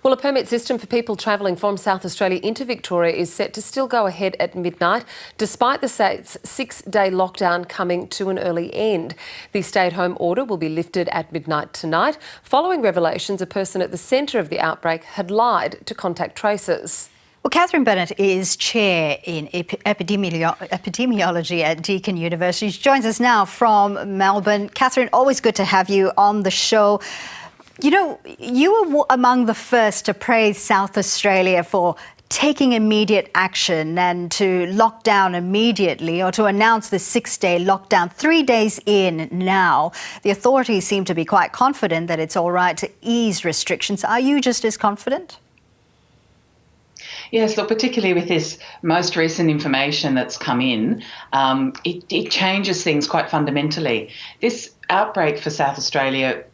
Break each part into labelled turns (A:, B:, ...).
A: Well, a permit system for people travelling from South Australia into Victoria is set to still go ahead at midnight, despite the state's 6-day lockdown coming to an early end. The stay-at-home order will be lifted at midnight tonight, following revelations a person at the centre of the outbreak had lied to contact tracers.
B: Well, Catherine Bennett is Chair in Epidemiology at Deakin University. She joins us now from Melbourne. Catherine, always good to have you on the show. You know, you were among the first to praise South Australia for taking immediate action and to lock down immediately, or to announce the 6-day lockdown 3 days in now. The authorities seem to be quite confident that it's all right to ease restrictions. Are you just as confident?
C: Yes, look, particularly with this most recent information that's come in, it changes things quite fundamentally. This outbreak for South Australia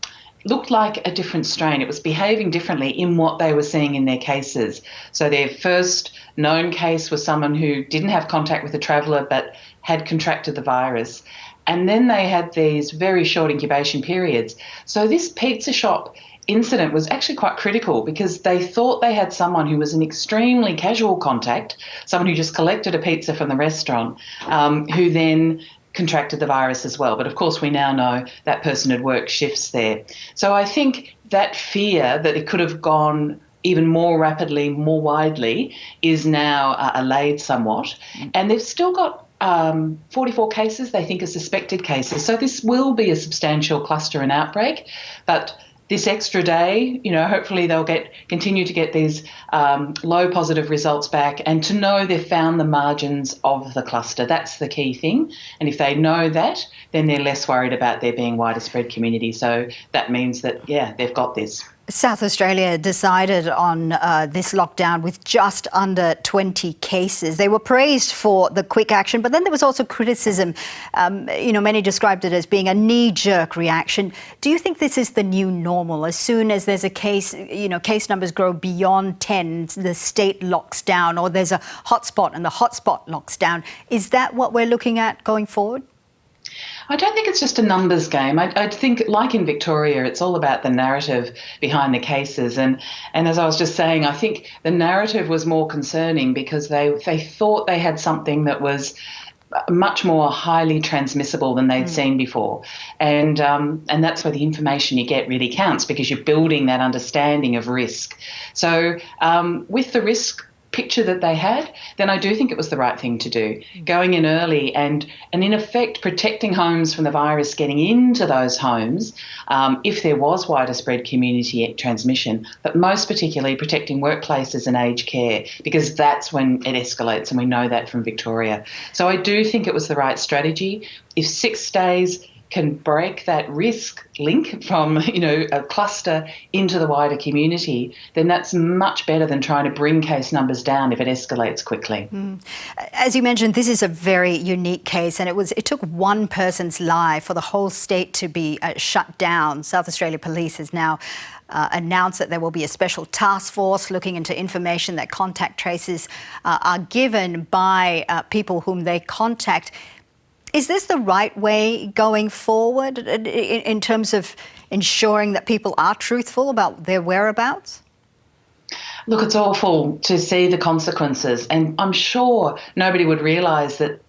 C: looked like a different strain. It was behaving differently in what they were seeing in their cases. So their first known case was someone who didn't have contact with a traveller but had contracted the virus. And then they had these very short incubation periods. So this pizza shop incident was actually quite critical because they thought they had someone who was an extremely casual contact, someone who just collected a pizza from the restaurant, who then contracted the virus as well. But of course, we now know that person had worked shifts there. So I think that fear that it could have gone even more rapidly, more widely, is now allayed somewhat. And they've still got 44 cases they think are suspected cases. So this will be a substantial cluster and outbreak. But this extra day, you know, hopefully they'll continue to get these low positive results back, and to know they've found the margins of the cluster. That's the key thing. And if they know that, then they're less worried about there being wider spread community. So that means that, yeah, they've got this.
B: South Australia decided on this lockdown with just under 20 cases. They were praised for the quick action, but then there was also criticism. Many described it as being a knee-jerk reaction. Do you think this is the new normal? As soon as there's a case, case numbers grow beyond 10, the state locks down, or there's a hotspot and the hotspot locks down. Is that what we're looking at going forward?
C: I don't think it's just a numbers game. I think, like in Victoria, it's all about the narrative behind the cases. And as I was just saying, I think the narrative was more concerning because they thought they had something that was much more highly transmissible than they'd seen before. And that's where the information you get really counts, because you're building that understanding of risk. So with the risk picture that they had, then I do think it was the right thing to do, going in early and in effect protecting homes from the virus getting into those homes if there was wider spread community transmission, but most particularly protecting workplaces and aged care, because that's when it escalates, and we know that from Victoria. So I do think it was the right strategy. If 6 days can break that risk link from, a cluster into the wider community, then that's much better than trying to bring case numbers down if it escalates quickly.
B: As you mentioned, this is a very unique case, and it took one person's lie for the whole state to be shut down. South Australia Police has now announced that there will be a special task force looking into information that contact traces are given by people whom they contact. Is this the right way going forward in terms of ensuring that people are truthful about their whereabouts?
C: Look, it's awful to see the consequences, and I'm sure nobody would realise that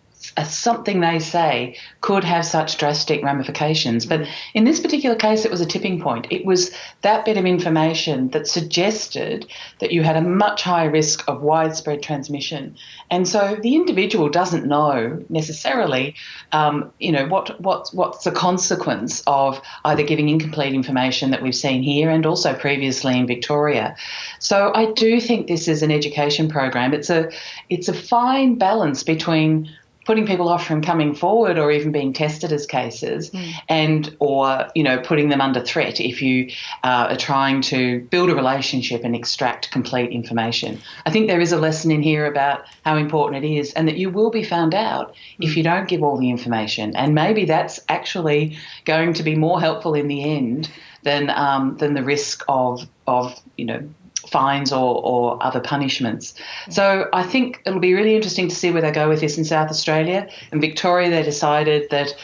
C: something they say could have such drastic ramifications. But in this particular case, it was a tipping point. It was that bit of information that suggested that you had a much higher risk of widespread transmission. And so the individual doesn't know necessarily, what's the consequence of either giving incomplete information that we've seen here and also previously in Victoria. So I do think this is an education program. It's a fine balance between putting people off from coming forward or even being tested as cases or putting them under threat if you are trying to build a relationship and extract complete information. I think there is a lesson in here about how important it is, and that you will be found out if you don't give all the information. And maybe that's actually going to be more helpful in the end than the risk of fines or other punishments. So I think it'll be really interesting to see where they go with this in South Australia. In Victoria, they decided that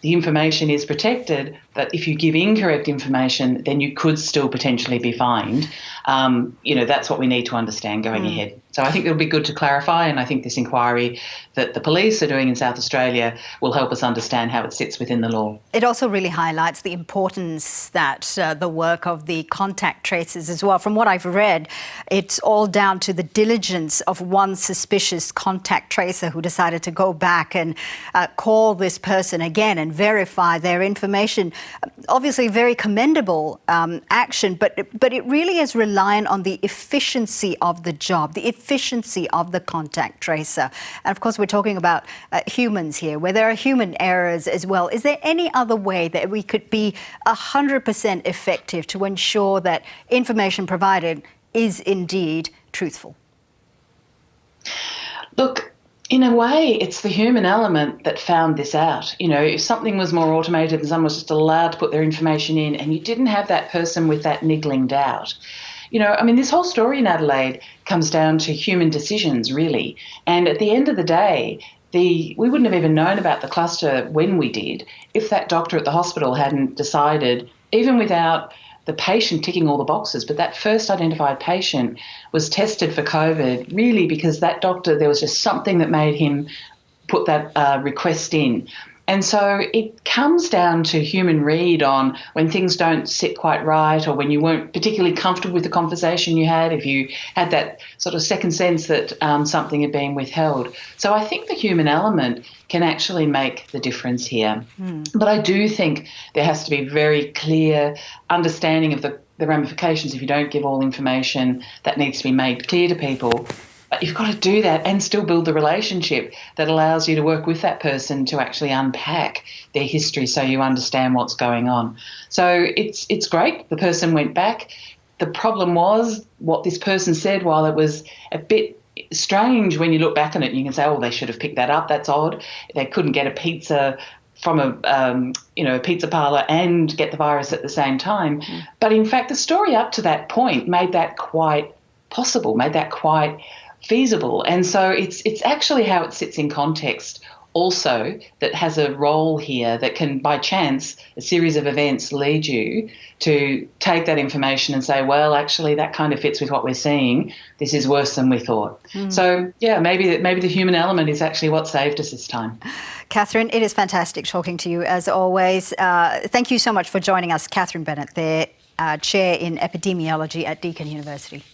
C: the information is protected, but if you give incorrect information, then you could still potentially be fined. that's what we need to understand going ahead. So I think it'll be good to clarify, and I think this inquiry that the police are doing in South Australia will help us understand how it sits within the law.
B: It also really highlights the importance that the work of the contact tracers as well. From what I've read, it's all down to the diligence of one suspicious contact tracer who decided to go back and call this person again and verify their information. Obviously, very commendable action, but it really is reliant on the efficiency of the job, the efficiency of the contact tracer. And of course, we're talking about humans here, where there are human errors as well. Is there any other way that we could be 100% effective to ensure that information provided is indeed truthful?
C: Look, in a way, it's the human element that found this out. If something was more automated and someone was just allowed to put their information in and you didn't have that person with that niggling doubt. This whole story in Adelaide comes down to human decisions, really. And at the end of the day, we wouldn't have even known about the cluster when we did if that doctor at the hospital hadn't decided, even without the patient ticking all the boxes, but that first identified patient was tested for COVID really because that doctor, there was just something that made him put that request in. And so it comes down to human read on when things don't sit quite right or when you weren't particularly comfortable with the conversation you had, if you had that sort of second sense that something had been withheld. So I think the human element can actually make the difference here. But I do think there has to be very clear understanding of the ramifications if you don't give all information that needs to be made clear to people. But you've got to do that and still build the relationship that allows you to work with that person to actually unpack their history so you understand what's going on. So it's great. The person went back. The problem was what this person said, while it was a bit strange when you look back on it, you can say, oh, they should have picked that up. That's odd. They couldn't get a pizza from a pizza parlour and get the virus at the same time. But in fact, the story up to that point made that quite possible, made that quite feasible. And so it's actually how it sits in context also that has a role here that can, by chance, a series of events lead you to take that information and say, well, actually, that kind of fits with what we're seeing. This is worse than we thought. So, yeah, maybe the human element is actually what saved us this time.
B: Catherine, it is fantastic talking to you as always. Thank you so much for joining us. Catherine Bennett there, Chair in Epidemiology at Deakin University.